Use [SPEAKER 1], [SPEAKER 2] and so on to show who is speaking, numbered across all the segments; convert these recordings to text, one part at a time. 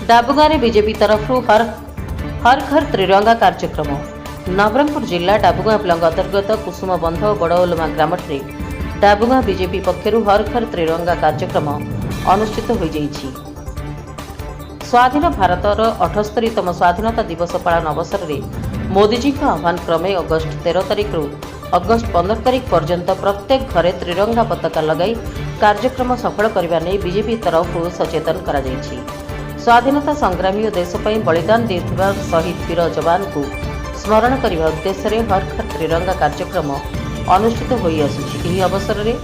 [SPEAKER 1] डाबुगांव BJP तरफ हर घर त्रिरंगा कार्यक्रम नवरंगपुर जिला डाबुगां ब्लॉक अंतर्गत कुसुम बंध बड़ओलमा ग्राम डाबुगां बीजेपी पक्षर हर घर त्रिरंगा कार्यक्रम अनुष्ठित हो जाइछि। स्वाधीन भारतर 78तम स्वाधीनता दिवस पालन अवसर में मोदीजी आह्वान क्रमे अगस्ट 13 तारिख रु अगस्ट 15 तारिख पर्यंत प्रत्येक घरे त्रिरंगा पताका लगाई कार्यक्रम सफल करने नहीं बीजेपी तरफ सचेतन करा जाइछि। स्वाधीनता संग्रामी और देशपाई बलिदान देथिबा शहीद वीर जवान को स्मरण करने उद्देश्य हर घर त्रिरंगा कार्यक्रम अनुष्ठित हो आसुछि। एही अवसर में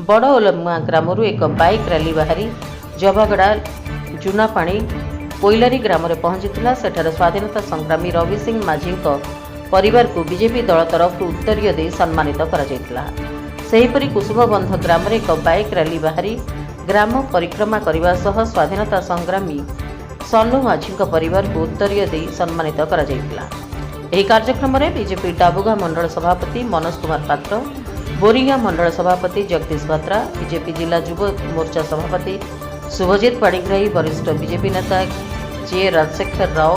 [SPEAKER 1] बड़ओलमा ग्राम एक बाइक रैली बाहरी जबागड़ा जुनापाणी कोइलारी ग्राम में पहुंचीला। सेठारे स्वाधीनता संग्रामी रवि सिंह माझी परिवार को बीजेपी दल तरफ उत्तरीय दे सम्मानित करा जायतिला। सेहीपरि कुसुमबंध ग्राम में एक बाइक रैली बाहरी ग्राम परिक्रमा करने सह स्वाधीनता संग्रामी सन्नू माझी परिवार को उत्तरीय दे सम्मानित करा जायतिला। एही कार्यक्रम में बीजेपी डाबुगां मंडल सभापति मनोज कुमार पात्र, बोरिंगा मंडल सभापति जगदीश बात्रा, बीजेपी जिला युव मोर्चा सभापति शुभजीत पाणिग्राही, वरिष्ठ बीजेपी नेता जे राजशेखर राव,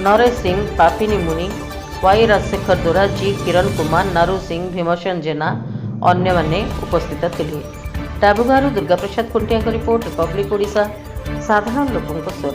[SPEAKER 1] नरेश सिंह, पापिनी मुनि, वाई राजशेखर दोरा, जी किरण कुमार, नारू सिंह, भीमसेन जेना अन्य माने उपस्थित थिले। डाबुगांव दुर्गा प्रसाद खुंटिया रिपोर्ट, रिपब्लिक ओडिशा, साधारण लोकों स्वर।